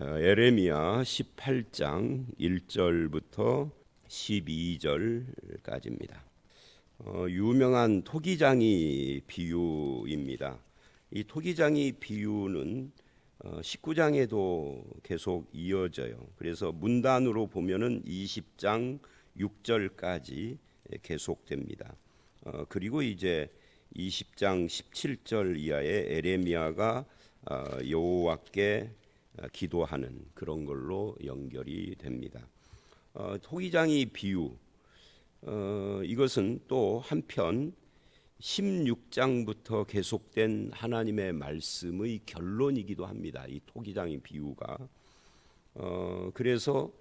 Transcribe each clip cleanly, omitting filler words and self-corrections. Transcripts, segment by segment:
에레미야 18장 1절부터 12절까지입니다. 유명한 토기장이 비유입니다. 이 토기장이 비유는 19장에도 계속 이어져요. 그래서 문단으로 보면은 20장 6절까지 계속됩니다. 그리고 이제 20장 17절 이하에 에레미야가 여호와께 기도하는 그런 걸로 연결이 됩니다. 토기장이 비유, 이것은 또 한편 16장부터 계속된 하나님의 말씀의 결론이기도 합니다. 이 토기장의 비유가. 그래서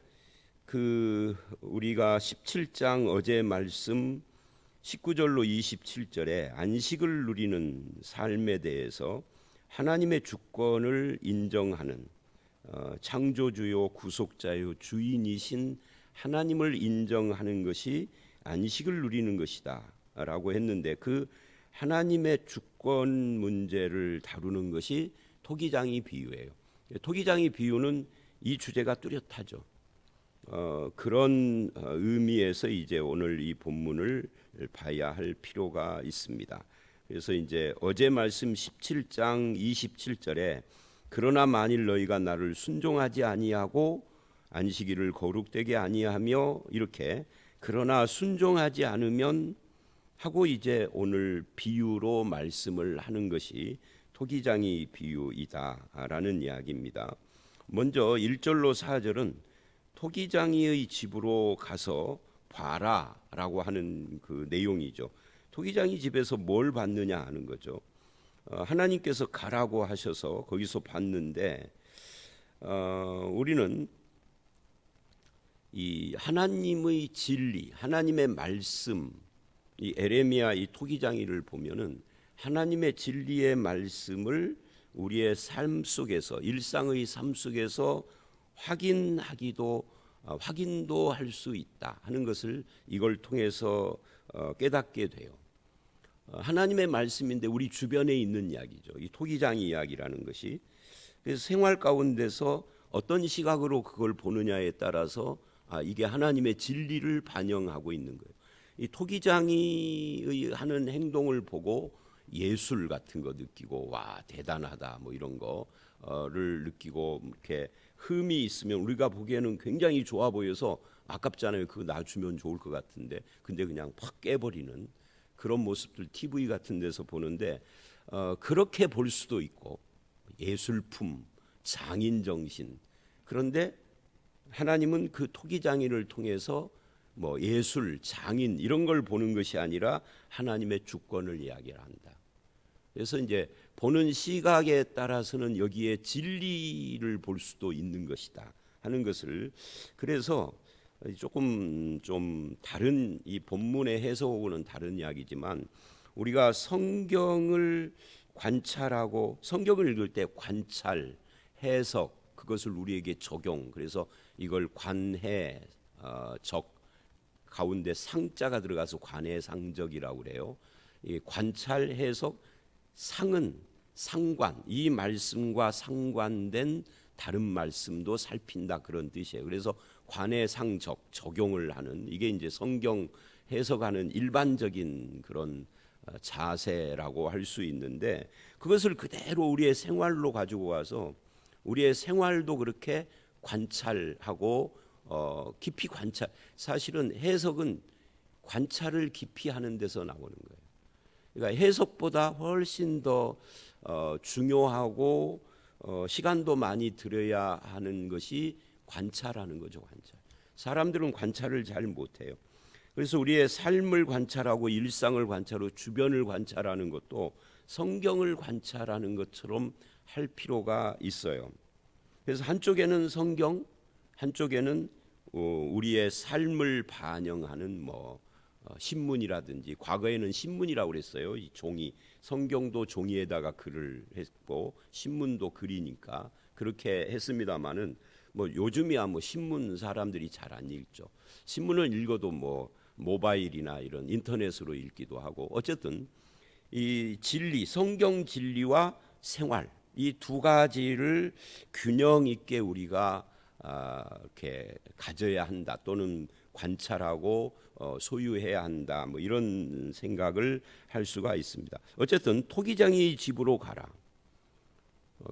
우리가 17장 어제 말씀 19절로 27절에 안식을 누리는 삶에 대해서 하나님의 주권을 인정하는 창조주요 구속자요 주인이신 하나님을 인정하는 것이 안식을 누리는 것이다 라고 했는데, 그 하나님의 주권 문제를 다루는 것이 토기장의 비유예요. 토기장의 비유는 이 주제가 뚜렷하죠. 그런 의미에서 이제 오늘 이 본문을 봐야 할 필요가 있습니다. 그래서 이제 어제 말씀 17장 27절에 그러나 만일 너희가 나를 순종하지 아니하고 안식일을 거룩되게 아니하며, 이렇게 그러나 순종하지 않으면 하고 이제 오늘 비유로 말씀을 하는 것이 토기장의 비유이다라는 이야기입니다. 먼저 1절로 4절은 토기장이의 집으로 가서 봐라라고 하는 그 내용이죠. 토기장이 집에서 뭘 봤느냐 하는 거죠. 하나님께서 가라고 하셔서 거기서 봤는데, 우리는 이 하나님의 진리, 하나님의 말씀, 이 에레미야 이 토기장이를 보면은 하나님의 진리의 말씀을 우리의 삶 속에서, 일상의 삶 속에서 확인도 할 수 있다 하는 것을 이걸 통해서 깨닫게 돼요. 하나님의 말씀인데 우리 주변에 있는 이야기죠. 이 토기장 이야기라는 것이. 그래서 생활 가운데서 어떤 시각으로 그걸 보느냐에 따라서 이게 하나님의 진리를 반영하고 있는 거예요. 이 토기장이 하는 행동을 보고 예술 같은 거 느끼고 와 대단하다 뭐 이런 거를 느끼고 이렇게 흠이 있으면 우리가 보기에는 굉장히 좋아 보여서 아깝잖아요. 그거 놔주면 좋을 것 같은데 근데 그냥 팍 깨버리는 그런 모습들 TV 같은 데서 보는데, 그렇게 볼 수도 있고 예술품, 장인정신. 그런데 하나님은 그 토기장이를 통해서 뭐 예술, 장인 이런 걸 보는 것이 아니라 하나님의 주권을 이야기한다. 그래서 이제 보는 시각에 따라서는 여기에 진리를 볼 수도 있는 것이다 하는 것을, 그래서 조금 좀 다른 이 본문의 해석하고는 다른 이야기지만, 우리가 성경을 관찰하고 성경을 읽을 때 관찰, 해석, 그것을 우리에게 적용, 그래서 이걸 관해 적 가운데 상자가 들어가서 관해상적이라고 그래요. 이 관찰, 해석, 상은 상관, 이 말씀과 상관된 다른 말씀도 살핀다 그런 뜻이에요. 그래서 관해상적, 적용을 하는, 이게 이제 성경 해석하는 일반적인 그런 자세라고 할 수 있는데, 그것을 그대로 우리의 생활로 가지고 와서 우리의 생활도 그렇게 관찰하고 깊이 관찰, 사실은 해석은 관찰을 깊이 하는 데서 나오는 거예요. 그러니까 해석보다 훨씬 더 중요하고 시간도 많이 들여야 하는 것이 관찰하는 거죠. 관찰. 사람들은 관찰을 잘 못해요. 그래서 우리의 삶을 관찰하고 일상을 관찰하고 주변을 관찰하는 것도 성경을 관찰하는 것처럼 할 필요가 있어요. 그래서 한쪽에는 성경, 한쪽에는 우리의 삶을 반영하는 신문이라든지, 과거에는 신문이라고 그랬어요. 이 종이, 성경도 종이에다가 글을 했고 신문도 글이니까 그렇게 했습니다마는 요즘이야 신문 사람들이 잘 안 읽죠. 신문을 읽어도 모바일이나 이런 인터넷으로 읽기도 하고, 어쨌든 이 진리, 성경 진리와 생활, 이 두 가지를 균형 있게 우리가 이렇게 가져야 한다, 또는 관찰하고 소유해야 한다, 뭐 이런 생각을 할 수가 있습니다. 어쨌든 토기장의 집으로 가라,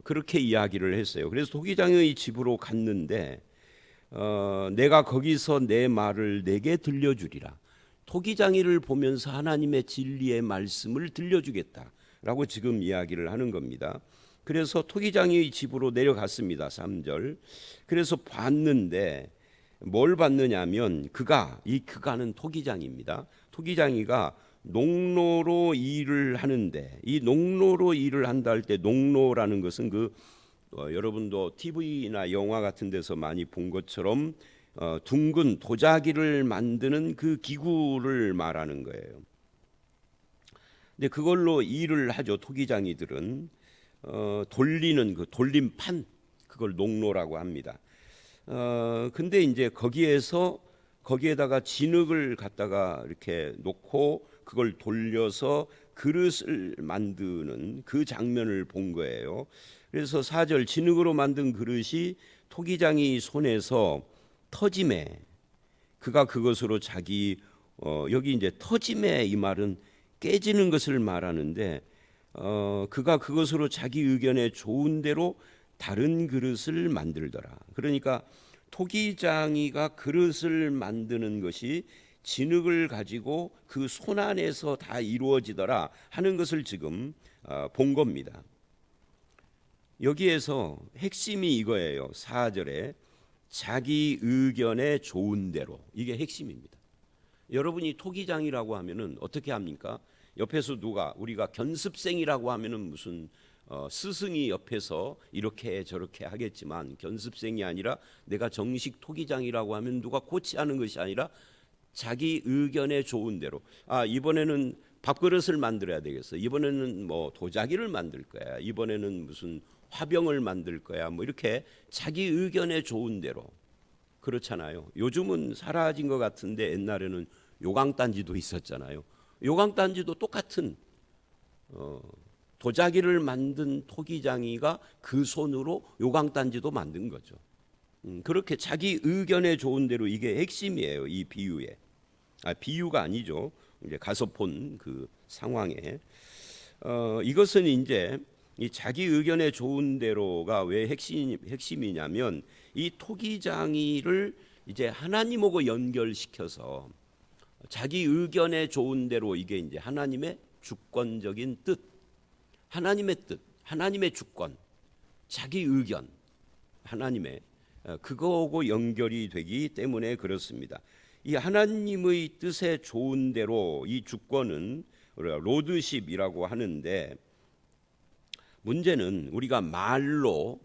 그렇게 이야기를 했어요. 그래서 토기장의 집으로 갔는데 내가 거기서 내 말을 내게 들려주리라. 토기장이를 보면서 하나님의 진리의 말씀을 들려주겠다라고 지금 이야기를 하는 겁니다. 그래서 토기장의 집으로 내려갔습니다. 3절. 그래서 봤는데 뭘 봤느냐면 그가는 토기장입니다. 토기장이가 농로로 일을 하는데, 이 농로로 일을 한다 할 때 농로라는 것은 여러분도 TV나 영화 같은 데서 많이 본 것처럼 둥근 도자기를 만드는 그 기구를 말하는 거예요. 근데 그걸로 일을 하죠. 토기장이들은 돌리는 그 돌림판, 그걸 농로라고 합니다. 근데 이제 거기에다가 진흙을 갖다가 이렇게 놓고 그걸 돌려서 그릇을 만드는 그 장면을 본 거예요. 그래서 4절, 진흙으로 만든 그릇이 토기장이 손에서 터짐에 그가 그것으로 여기 이제 터짐에, 이 말은 깨지는 것을 말하는데 그가 그것으로 자기 의견에 좋은 대로 다른 그릇을 만들더라. 그러니까 토기장이가 그릇을 만드는 것이 진흙을 가지고 그 손 안에서 다 이루어지더라 하는 것을 지금 본 겁니다. 여기에서 핵심이 이거예요. 4절에 자기 의견에 좋은 대로, 이게 핵심입니다. 여러분이 토기장이라고 하면은 어떻게 합니까? 옆에서 우리가 견습생이라고 하면은 무슨 스승이 옆에서 이렇게 저렇게 하겠지만, 견습생이 아니라 내가 정식 토기장이라고 하면 누가 코치하는 것이 아니라 자기 의견에 좋은 대로, 이번에는 밥그릇을 만들어야 되겠어, 이번에는 뭐 도자기를 만들 거야, 이번에는 무슨 화병을 만들 거야, 뭐 이렇게 자기 의견에 좋은 대로. 그렇잖아요. 요즘은 사라진 것 같은데 옛날에는 요강단지도 있었잖아요. 요강단지도 똑같은 도자기를 만든 토기장이가 그 손으로 요강단지도 만든 거죠. 그렇게 자기 의견에 좋은 대로, 이게 핵심이에요. 이 비유에. 비유가 아니죠. 이제 가서 본 그 상황에 이것은 이제 이 자기 의견에 좋은 대로가 왜 핵심이냐면, 이 토기장이를 이제 하나님하고 연결시켜서 자기 의견에 좋은 대로, 이게 이제 하나님의 주권적인 뜻, 하나님의 주권, 자기 의견, 하나님의 그거하고 연결이 되기 때문에 그렇습니다. 이 하나님의 뜻에 좋은 대로, 이 주권은 우리가 로드십이라고 하는데, 문제는 우리가 말로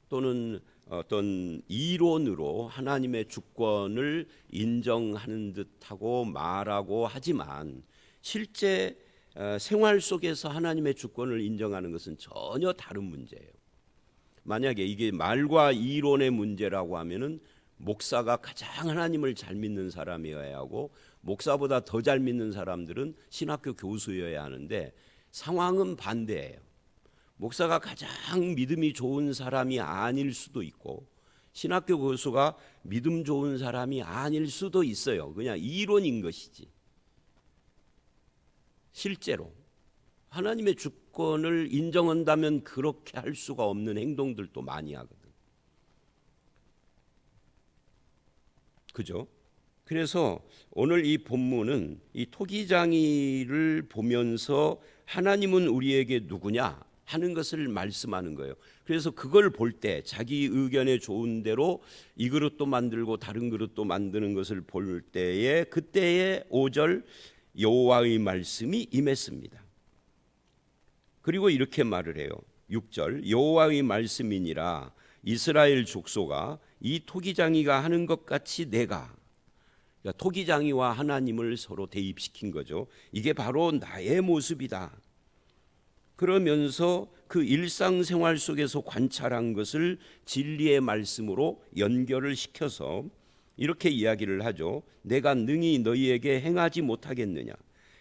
또는 어떤 이론으로 하나님의 주권을 인정하는 듯하고 말하고 하지만, 실제 생활 속에서 하나님의 주권을 인정하는 것은 전혀 다른 문제예요. 만약에 이게 말과 이론의 문제라고 하면은 목사가 가장 하나님을 잘 믿는 사람이어야 하고, 목사보다 더 잘 믿는 사람들은 신학교 교수여야 하는데, 상황은 반대예요. 목사가 가장 믿음이 좋은 사람이 아닐 수도 있고, 신학교 교수가 믿음 좋은 사람이 아닐 수도 있어요. 그냥 이론인 것이지. 실제로 하나님의 주권을 인정한다면 그렇게 할 수가 없는 행동들도 많이 하거든. 그죠? 그래서 오늘 이 본문은 이 토기장이를 보면서 하나님은 우리에게 누구냐 하는 것을 말씀하는 거예요. 그래서 그걸 볼 때 자기 의견에 좋은 대로 이 그릇도 만들고 다른 그릇도 만드는 것을 볼 때에, 그때에 5절 여호와의 말씀이 임했습니다. 그리고 이렇게 말을 해요. 6절 여호와의 말씀이니라 이스라엘 족속아, 이 토기장이가 하는 것 같이 내가, 그러니까 토기장이와 하나님을 서로 대입시킨 거죠. 이게 바로 나의 모습이다. 그러면서 그 일상생활 속에서 관찰한 것을 진리의 말씀으로 연결을 시켜서 이렇게 이야기를 하죠. 내가 능히 너희에게 행하지 못하겠느냐.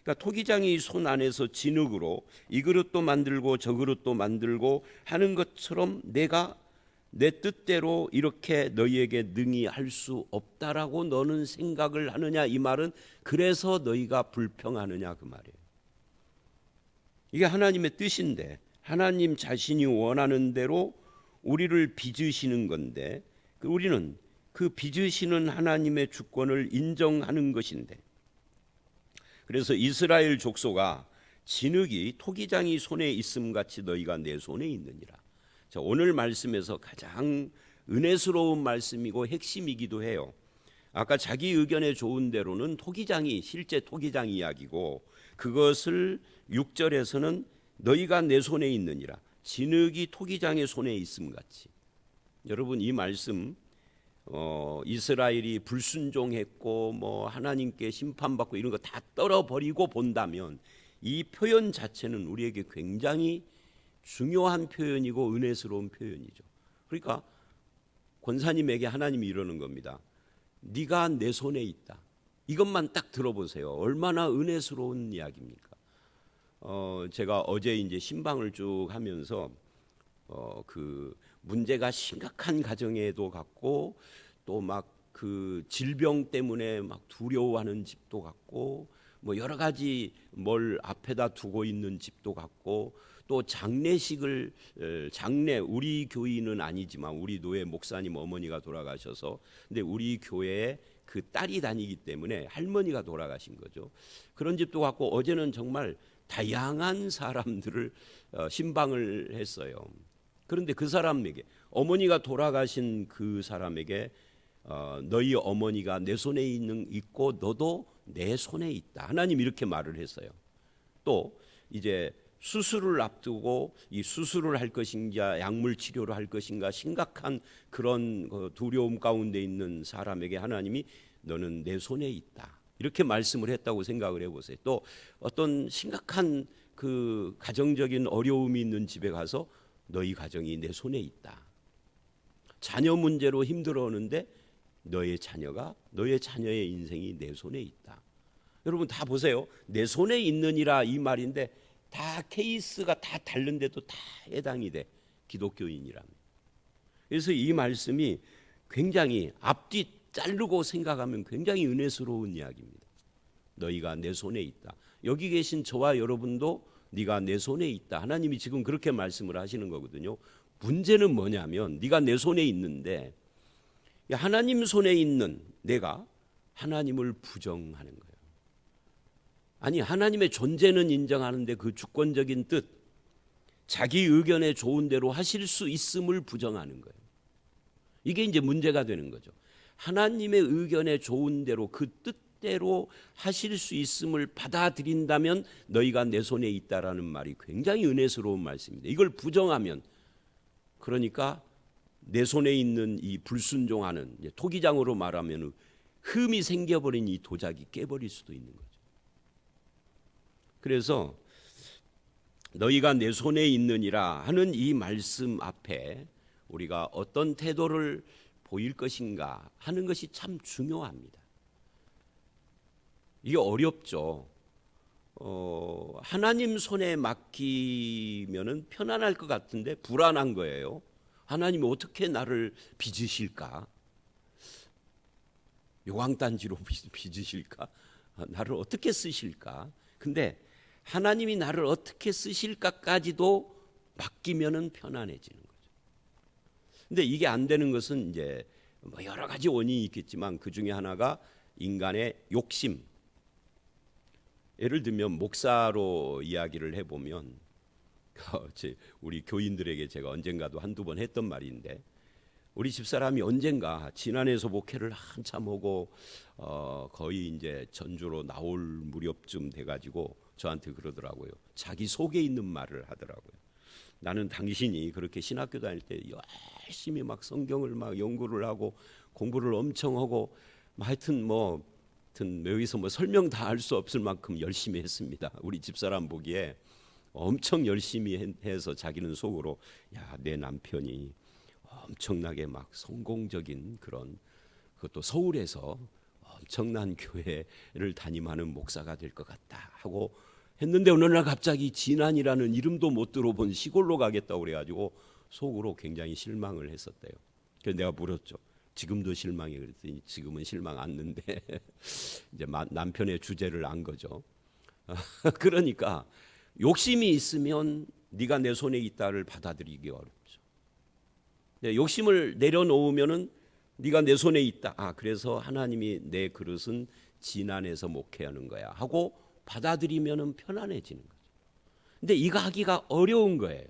그러니까 토기장이 손 안에서 진흙으로 이 그릇도 만들고 저 그릇도 만들고 하는 것처럼 내가 내 뜻대로 이렇게 너희에게 능히 할 수 없다라고 너는 생각을 하느냐, 이 말은 그래서 너희가 불평하느냐 그 말이에요. 이게 하나님의 뜻인데 하나님 자신이 원하는 대로 우리를 빚으시는 건데 우리는 그 빚으시는 하나님의 주권을 인정하는 것인데, 그래서 이스라엘 족속아 진흙이 토기장이 손에 있음 같이 너희가 내 손에 있느니라. 자, 오늘 말씀에서 가장 은혜스러운 말씀이고 핵심이기도 해요. 아까 자기 의견에 좋은 대로는 토기장이 실제 토기장 이야기고, 그것을 6절에서는 너희가 내 손에 있느니라, 진흙이 토기장의 손에 있음 같이. 여러분, 이 말씀 이스라엘이 불순종했고 뭐 하나님께 심판받고 이런 거 다 떨어버리고 본다면 이 표현 자체는 우리에게 굉장히 중요한 표현이고 은혜스러운 표현이죠. 그러니까 권사님에게 하나님이 이러는 겁니다. 네가 내 손에 있다. 이것만 딱 들어보세요. 얼마나 은혜스러운 이야기입니까? 제가 어제 이제 신방을 쭉 하면서 그 문제가 심각한 가정에도 갔고 또 막 그 질병 때문에 막 두려워하는 집도 갔고 뭐 여러 가지 뭘 앞에다 두고 있는 집도 갔고, 또 장례식을 장례 우리 교인은 아니지만 우리 노예 목사님 어머니가 돌아가셔서 근데 우리 교회에 그 딸이 다니기 때문에 할머니가 돌아가신 거죠. 그런 집도 갔고 어제는 정말 다양한 사람들을 신방을 했어요. 그런데 그 사람에게 어머니가 돌아가신 그 사람에게 너희 어머니가 내 손에 있고 너도 내 손에 있다. 하나님 이렇게 말을 했어요. 또 이제 수술을 앞두고 이 수술을 할 것인가 약물 치료를 할 것인가 심각한 그런 두려움 가운데 있는 사람에게 하나님이 너는 내 손에 있다. 이렇게 말씀을 했다고 생각을 해보세요. 또 어떤 심각한 그 가정적인 어려움이 있는 집에 가서 너희 가정이 내 손에 있다. 자녀 문제로 힘들어하는데 너의 자녀의 인생이 내 손에 있다. 여러분 다 보세요. 내 손에 있느니라 이 말인데 다 케이스가 다 다른데도 다 해당이 돼. 기독교인이라면. 그래서 이 말씀이 굉장히 앞뒤 자르고 생각하면 굉장히 은혜스러운 이야기입니다. 너희가 내 손에 있다. 여기 계신 저와 여러분도 네가 내 손에 있다. 하나님이 지금 그렇게 말씀을 하시는 거거든요. 문제는 뭐냐면 네가 내 손에 있는데 하나님 손에 있는 내가 하나님을 부정하는 거예요. 아니, 하나님의 존재는 인정하는데 그 주권적인 뜻, 자기 의견에 좋은 대로 하실 수 있음을 부정하는 거예요. 이게 이제 문제가 되는 거죠. 하나님의 의견에 좋은 대로 그 뜻대로 하실 수 있음을 받아들인다면 너희가 내 손에 있다라는 말이 굉장히 은혜스러운 말씀입니다. 이걸 부정하면, 그러니까 내 손에 있는 이 불순종하는 토기장으로 말하면 흠이 생겨버린 이 도자기 깨버릴 수도 있는 거죠. 그래서 너희가 내 손에 있느니라 하는 이 말씀 앞에 우리가 어떤 태도를 보일 것인가 하는 것이 참 중요합니다. 이게 어렵죠. 하나님 손에 맡기면은 편안할 것 같은데 불안한 거예요. 하나님이 어떻게 나를 빚으실까? 요강단지로 빚으실까? 나를 어떻게 쓰실까? 근데 하나님이 나를 어떻게 쓰실까까지도 맡기면은 편안해지는 거죠. 근데 이게 안 되는 것은 이제 뭐 여러 가지 원인이 있겠지만 그 중에 하나가 인간의 욕심. 예를 들면 목사로 이야기를 해보면 우리 교인들에게 제가 언젠가도 한두 번 했던 말인데, 우리 집사람이 언젠가 지난해에서 목회를 한참 하고 거의 이제 전주로 나올 무렵쯤 돼가지고 저한테 그러더라고요. 자기 속에 있는 말을 하더라고요. 나는 당신이 그렇게 신학교 다닐 때 열심히 막 성경을 막 연구를 하고 공부를 엄청 하고 하여튼 여기서 뭐 설명 다 할 수 없을 만큼 열심히 했습니다. 우리 집사람 보기에 엄청 열심히 해서 자기는 속으로 내 남편이 엄청나게 막 성공적인 그런, 그것도 서울에서 엄청난 교회를 담임하는 목사가 될 것 같다 하고 했는데 어느 날 갑자기 진안이라는 이름도 못 들어본 시골로 가겠다고 그래가지고 속으로 굉장히 실망을 했었대요. 그래서 내가 물었죠. 지금도 실망해? 그랬더니 지금은 실망 않는데 이제 남편의 주제를 안 거죠. 그러니까 욕심이 있으면 네가 내 손에 있다를 받아들이기 어렵죠. 욕심을 내려놓으면은 네가 내 손에 있다. 그래서 하나님이 내 그릇은 진안에서 목회하는 거야 하고 받아들이면은 편안해지는 거죠. 근데 이거 하기가 어려운 거예요.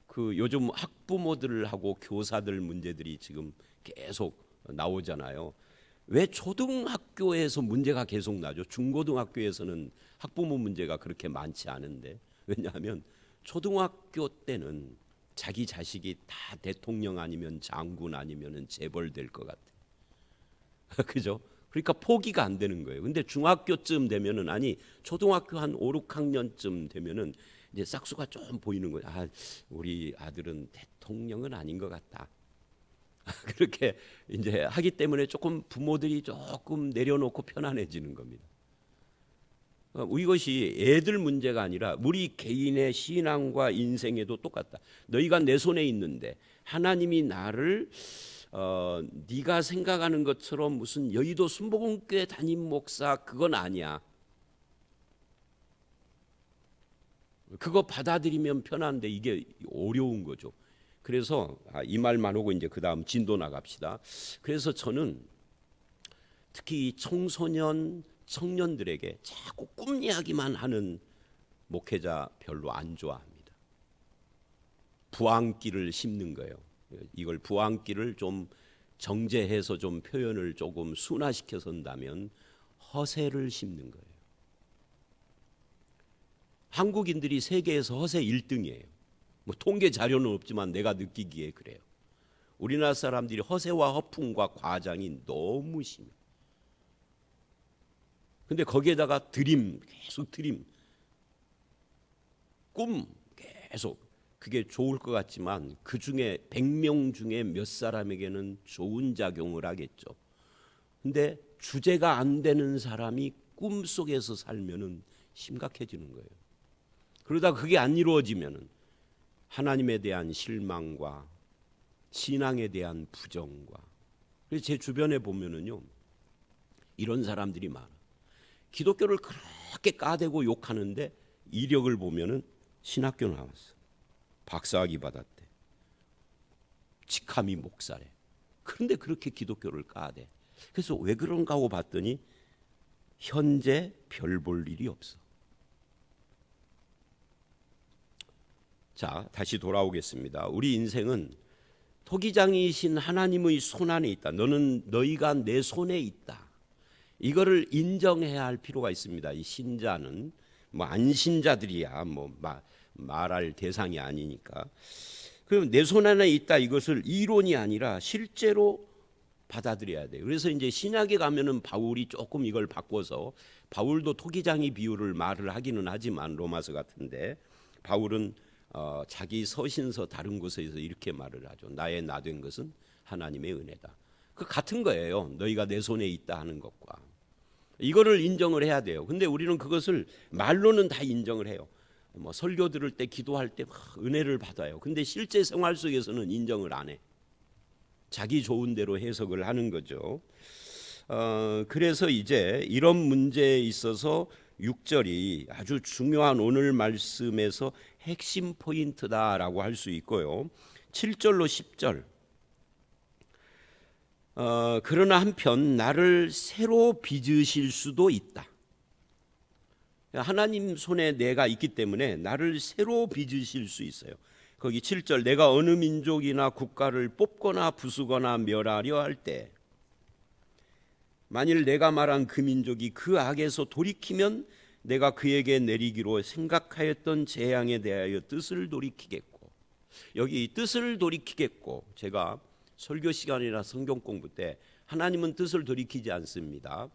그 요즘 학부모들하고 교사들 문제들이 지금 계속 나오잖아요. 왜 초등학교에서 문제가 계속 나죠? 중고등학교에서는 학부모 문제가 그렇게 많지 않은데, 왜냐하면 초등학교 때는 자기 자식이 다 대통령 아니면 장군 아니면 재벌 될 것 같아. 그죠? 그러니까 포기가 안 되는 거예요. 근데 중학교쯤 되면은, 아니 초등학교 한 5, 6학년쯤 되면은 이제 싹수가 좀 보이는 거예요. 우리 아들은 대통령은 아닌 것 같다. 그렇게 이제 하기 때문에 조금 부모들이 조금 내려놓고 편안해지는 겁니다. 이것이 애들 문제가 아니라 우리 개인의 신앙과 인생에도 똑같다. 너희가 내 손에 있는데 하나님이 나를 네가 생각하는 것처럼 무슨 여의도 순복음교회 담임 목사 그건 아니야. 그거 받아들이면 편한데 이게 어려운 거죠. 그래서 이 말만 하고 이제 그 다음 진도 나갑시다. 그래서 저는 특히 청소년 청년들에게 자꾸 꿈 이야기만 하는 목회자 별로 안 좋아합니다. 부황기를 심는 거예요. 이걸 부황기를 좀 정제해서 좀 표현을 조금 순화시켜서 한다면 허세를 심는 거예요. 한국인들이 세계에서 허세 1등이에요. 뭐 통계 자료는 없지만 내가 느끼기에 그래요. 우리나라 사람들이 허세와 허풍과 과장이 너무 심해요. 근데 거기에다가 드림, 계속 드림, 꿈 계속, 그게 좋을 것 같지만 그 중에 100명 중에 몇 사람에게는 좋은 작용을 하겠죠. 근데 주제가 안 되는 사람이 꿈속에서 살면은 심각해지는 거예요. 그러다 그게 안 이루어지면은 하나님에 대한 실망과 신앙에 대한 부정과, 그래서 제 주변에 보면은요 이런 사람들이 많아. 기독교를 그렇게 까대고 욕하는데 이력을 보면은 신학교 나왔어. 박사학위 받았대. 직함이 목사래. 그런데 그렇게 기독교를 까대. 그래서 왜 그런가 하고 봤더니 현재 별 볼 일이 없어. 자, 다시 돌아오겠습니다. 우리 인생은 토기장이신 하나님의 손 안에 있다. 너희가 내 손에 있다. 이거를 인정해야 할 필요가 있습니다. 이 신자는 뭐 안신자들이야 뭐 말할 대상이 아니니까. 그럼 내 손 안에 있다, 이것을 이론이 아니라 실제로 받아들여야 돼요. 그래서 이제 신약에 가면은 바울이 조금 이걸 바꿔서, 바울도 토기장이 비유를 말을 하기는 하지만 로마서 같은데 바울은 자기 서신서 다른 곳에서 이렇게 말을 하죠. 나의 나된 것은 하나님의 은혜다. 그 같은 거예요. 너희가 내 손에 있다 하는 것과. 이거를 인정을 해야 돼요. 근데 우리는 그것을 말로는 다 인정을 해요. 뭐 설교 들을 때, 기도할 때 막 은혜를 받아요. 근데 실제 생활 속에서는 인정을 안 해. 자기 좋은 대로 해석을 하는 거죠. 그래서 이제 이런 문제에 있어서 6절이 아주 중요한 오늘 말씀에서 핵심 포인트다라고 할 수 있고요. 7절로 10절. 그러나 한편 나를 새로 빚으실 수도 있다. 하나님 손에 내가 있기 때문에 나를 새로 빚으실 수 있어요. 거기 7절, 내가 어느 민족이나 국가를 뽑거나 부수거나 멸하려 할 때 만일 내가 말한 그 민족이 그 악에서 돌이키면 내가 그에게 내리기로 생각하였던 재앙에 대하여 뜻을 돌이키겠고. 여기 뜻을 돌이키겠고, 제가 설교 시간이나 성경 공부 때 하나님은 뜻을 돌이키지 않습니다.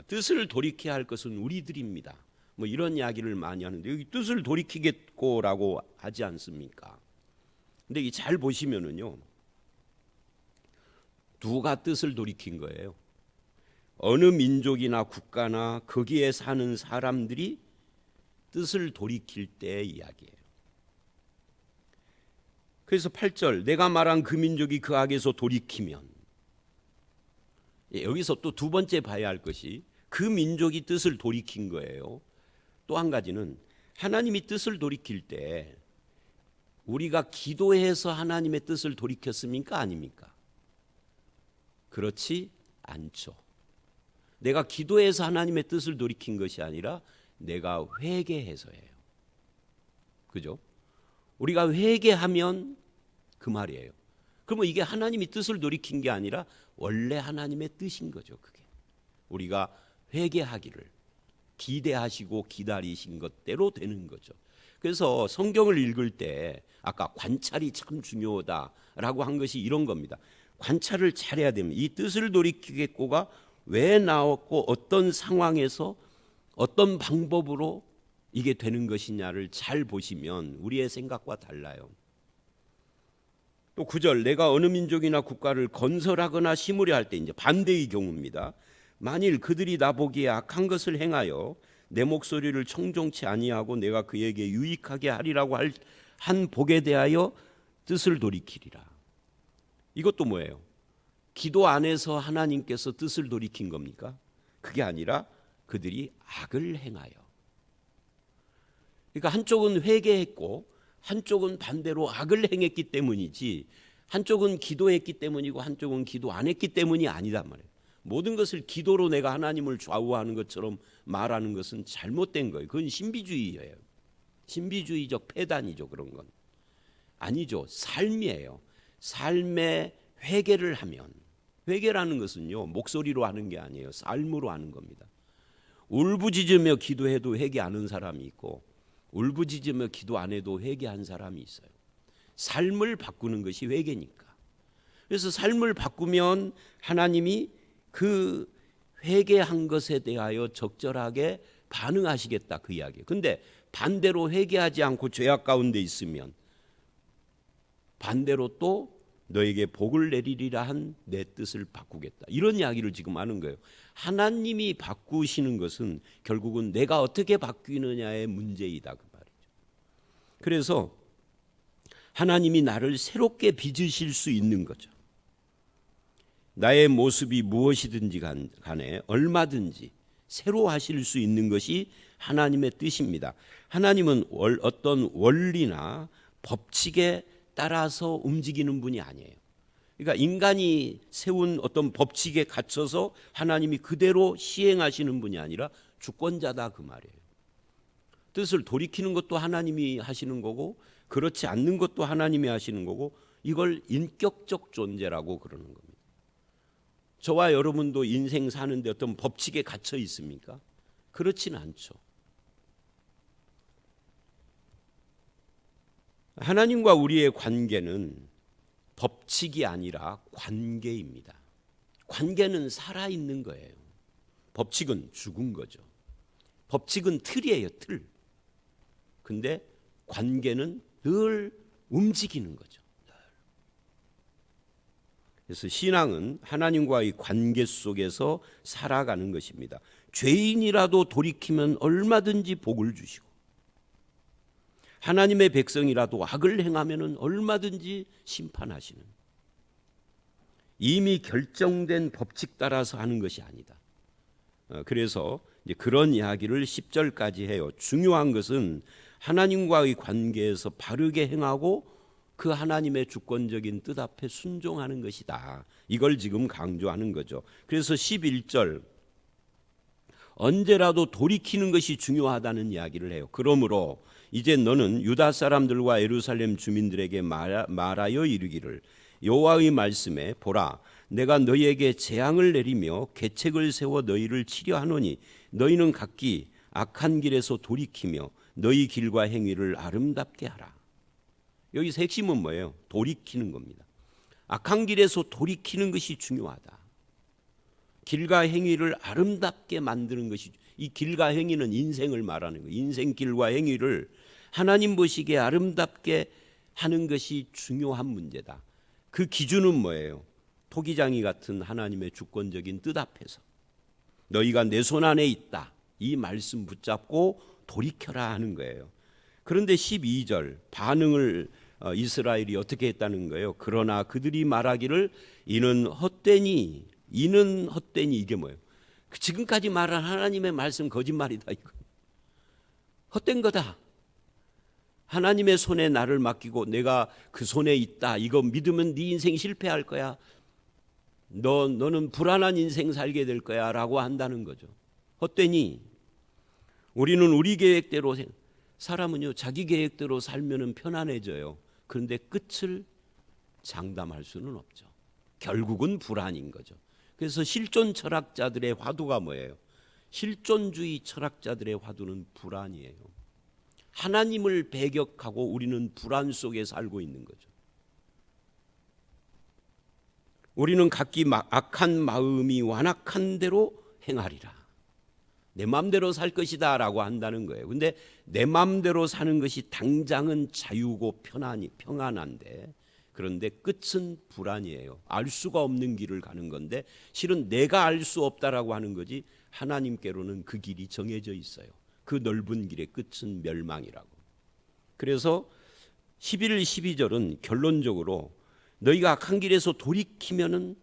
뜻을 돌이켜야 할 것은 우리들입니다. 뭐 이런 이야기를 많이 하는데 여기 뜻을 돌이키겠고라고 하지 않습니까? 근데 이 잘 보시면은요, 누가 뜻을 돌이킨 거예요? 어느 민족이나 국가나 거기에 사는 사람들이 뜻을 돌이킬 때의 이야기예요. 그래서 8절, 내가 말한 그 민족이 그 악에서 돌이키면, 여기서 또 두 번째 봐야 할 것이 그 민족이 뜻을 돌이킨 거예요. 또 한 가지는 하나님이 뜻을 돌이킬 때 우리가 기도해서 하나님의 뜻을 돌이켰습니까? 아닙니까? 그렇지 않죠. 내가 기도해서 하나님의 뜻을 돌이킨 것이 아니라 내가 회개해서예요. 그죠? 우리가 회개하면 그 말이에요. 그러면 이게 하나님이 뜻을 돌이킨 게 아니라 원래 하나님의 뜻인 거죠. 그게 우리가 회개하기를 기대하시고 기다리신 것대로 되는 거죠. 그래서 성경을 읽을 때 아까 관찰이 참 중요하다라고 한 것이 이런 겁니다. 관찰을 잘해야 됩니다. 이 뜻을 돌이키겠고가 왜 나왔고 어떤 상황에서 어떤 방법으로 이게 되는 것이냐를 잘 보시면 우리의 생각과 달라요. 또 9절, 내가 어느 민족이나 국가를 건설하거나 심으려 할 때, 이제 반대의 경우입니다. 만일 그들이 나보기에 악한 것을 행하여 내 목소리를 청종치 아니하고 내가 그에게 유익하게 하리라고 한 복에 대하여 뜻을 돌이키리라. 이것도 뭐예요? 기도 안에서 하나님께서 뜻을 돌이킨 겁니까? 그게 아니라 그들이 악을 행하여. 그러니까 한쪽은 회개했고 한쪽은 반대로 악을 행했기 때문이지, 한쪽은 기도했기 때문이고 한쪽은 기도 안 했기 때문이 아니단 말이에요. 모든 것을 기도로 내가 하나님을 좌우하는 것처럼 말하는 것은 잘못된 거예요. 그건 신비주의예요. 신비주의적 폐단이죠. 그런 건 아니죠. 삶이에요. 삶의 회개를 하면, 회개라는 것은요 목소리로 하는 게 아니에요. 삶으로 하는 겁니다. 울부짖으며 기도해도 회개 안 하는 사람이 있고 울부짖으며 기도 안 해도 회개한 사람이 있어요. 삶을 바꾸는 것이 회개니까. 그래서 삶을 바꾸면 하나님이 그 회개한 것에 대하여 적절하게 반응하시겠다, 그 이야기예요. 근데 반대로 회개하지 않고 죄악 가운데 있으면 반대로 또 너에게 복을 내리리라 한 내 뜻을 바꾸겠다, 이런 이야기를 지금 하는 거예요. 하나님이 바꾸시는 것은 결국은 내가 어떻게 바뀌느냐의 문제이다, 그 말이죠. 그래서 하나님이 나를 새롭게 빚으실 수 있는 거죠. 나의 모습이 무엇이든지 간에 얼마든지 새로 하실 수 있는 것이 하나님의 뜻입니다. 하나님은 어떤 원리나 법칙에 따라서 움직이는 분이 아니에요. 그러니까 인간이 세운 어떤 법칙에 갇혀서 하나님이 그대로 시행하시는 분이 아니라 주권자다, 그 말이에요. 뜻을 돌이키는 것도 하나님이 하시는 거고 그렇지 않는 것도 하나님이 하시는 거고, 이걸 인격적 존재라고 그러는 겁니다. 저와 여러분도 인생 사는데 어떤 법칙에 갇혀 있습니까? 그렇지는 않죠. 하나님과 우리의 관계는 법칙이 아니라 관계입니다. 관계는 살아있는 거예요. 법칙은 죽은 거죠. 법칙은 틀이에요, 틀. 근데 관계는 늘 움직이는 거죠. 그래서 신앙은 하나님과의 관계 속에서 살아가는 것입니다. 죄인이라도 돌이키면 얼마든지 복을 주시고, 하나님의 백성이라도 악을 행하면 얼마든지 심판하시는, 이미 결정된 법칙 따라서 하는 것이 아니다. 그래서 이제 그런 이야기를 10절까지 해요. 중요한 것은 하나님과의 관계에서 바르게 행하고 그 하나님의 주권적인 뜻 앞에 순종하는 것이다. 이걸 지금 강조하는 거죠. 그래서 11절, 언제라도 돌이키는 것이 중요하다는 이야기를 해요. 그러므로 이제 너는 유다 사람들과 예루살렘 주민들에게 말하여 이르기를, 여호와의 말씀에 보라, 내가 너희에게 재앙을 내리며 계책을 세워 너희를 치려하노니 너희는 각기 악한 길에서 돌이키며 너희 길과 행위를 아름답게 하라. 여기서 핵심은 뭐예요? 돌이키는 겁니다. 악한 길에서 돌이키는 것이 중요하다. 길과 행위를 아름답게 만드는 것이, 이 길과 행위는 인생을 말하는 거예요. 인생 길과 행위를 하나님 보시기에 아름답게 하는 것이 중요한 문제다. 그 기준은 뭐예요? 토기장이 같은 하나님의 주권적인 뜻 앞에서 너희가 내 손 안에 있다, 이 말씀 붙잡고 돌이켜라 하는 거예요. 그런데 12절 반응을 이스라엘이 어떻게 했다는 거예요? 그러나 그들이 말하기를 이는 헛되니 이게 뭐예요? 지금까지 말한 하나님의 말씀 거짓말이다, 이거. 헛된 거다. 하나님의 손에 나를 맡기고 내가 그 손에 있다, 이거 믿으면 네 인생 실패할 거야, 너는 불안한 인생 살게 될 거야 라고 한다는 거죠. 헛되니 우리는 우리 계획대로, 사람은요 자기 계획대로 살면 편안해져요. 그런데 끝을 장담할 수는 없죠. 결국은 불안인 거죠. 그래서 실존 철학자들의 화두가 뭐예요? 실존주의 철학자들의 화두는 불안이에요. 하나님을 배격하고 우리는 불안 속에 살고 있는 거죠. 우리는 각기 악한 마음이 완악한 대로 행하리라. 내 마음대로 살 것이다 라고 한다는 거예요. 근데 내 마음대로 사는 것이 당장은 자유고 평안한데, 그런데 끝은 불안이에요. 알 수가 없는 길을 가는 건데 실은 내가 알 수 없다라고 하는 거지, 하나님께로는 그 길이 정해져 있어요. 그 넓은 길의 끝은 멸망이라고. 그래서 11, 12절은 결론적으로 너희가 악한 길에서 돌이키면은,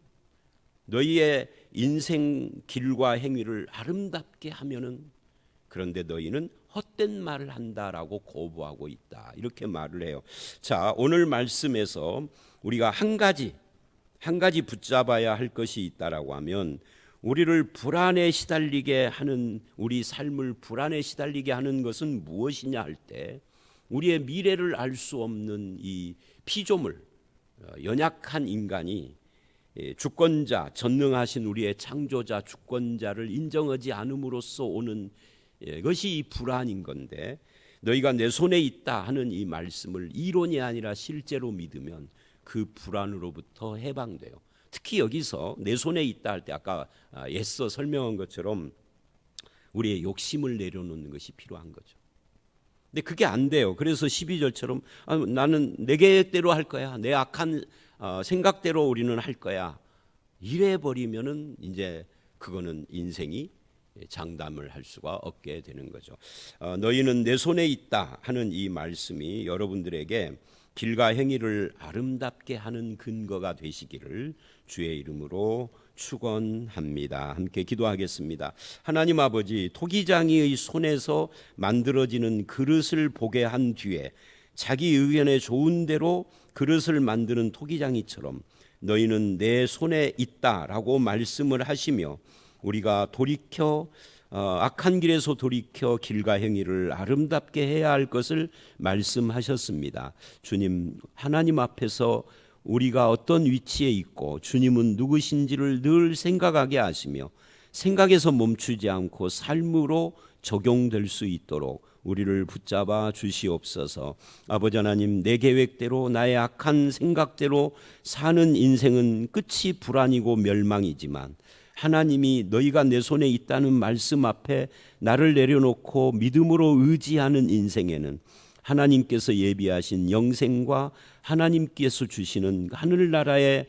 너희의 인생 길과 행위를 아름답게 하면은, 그런데 너희는 헛된 말을 한다라고 거부하고 있다, 이렇게 말을 해요. 자, 오늘 말씀에서 우리가 한 가지 붙잡아야 할 것이 있다라고 하면, 우리를 불안에 시달리게 하는, 우리 삶을 불안에 시달리게 하는 것은 무엇이냐 할 때, 우리의 미래를 알 수 없는 이 피조물, 연약한 인간이 주권자, 전능하신 우리의 창조자, 주권자를 인정하지 않음으로써 오는 것이 이 불안인 건데, 너희가 내 손에 있다 하는 이 말씀을 이론이 아니라 실제로 믿으면 그 불안으로부터 해방돼요. 특히 여기서 내 손에 있다 할 때 아까 애써 설명한 것처럼 우리의 욕심을 내려놓는 것이 필요한 거죠. 근데 그게 안 돼요. 그래서 12절처럼 나는 내 계획대로 할 거야, 내 악한 생각대로 우리는 할 거야, 이래 버리면은 이제 그거는 인생이 장담을 할 수가 없게 되는 거죠. 너희는 내 손에 있다 하는 이 말씀이 여러분들에게 길과 행위를 아름답게 하는 근거가 되시기를 주의 이름으로 축원합니다. 함께 기도하겠습니다. 하나님 아버지, 토기장이의 손에서 만들어지는 그릇을 보게 한 뒤에 자기 의견에 좋은 대로 그릇을 만드는 토기장이처럼 너희는 내 손에 있다라고 말씀을 하시며, 우리가 돌이켜 악한 길에서 돌이켜 길과 행위를 아름답게 해야 할 것을 말씀하셨습니다. 주님, 하나님 앞에서 우리가 어떤 위치에 있고 주님은 누구신지를 늘 생각하게 하시며, 생각에서 멈추지 않고 삶으로 적용될 수 있도록 우리를 붙잡아 주시옵소서. 아버지 하나님, 내 계획대로 나의 악한 생각대로 사는 인생은 끝이 불안이고 멸망이지만, 하나님이 너희가 내 손에 있다는 말씀 앞에 나를 내려놓고 믿음으로 의지하는 인생에는 하나님께서 예비하신 영생과 하나님께서 주시는 하늘나라의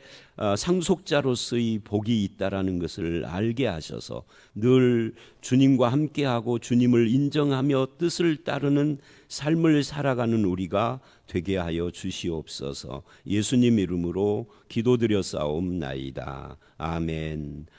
상속자로서의 복이 있다라는 것을 알게 하셔서 늘 주님과 함께하고 주님을 인정하며 뜻을 따르는 삶을 살아가는 우리가 되게 하여 주시옵소서. 예수님 이름으로 기도드려 싸움나이다. 아멘.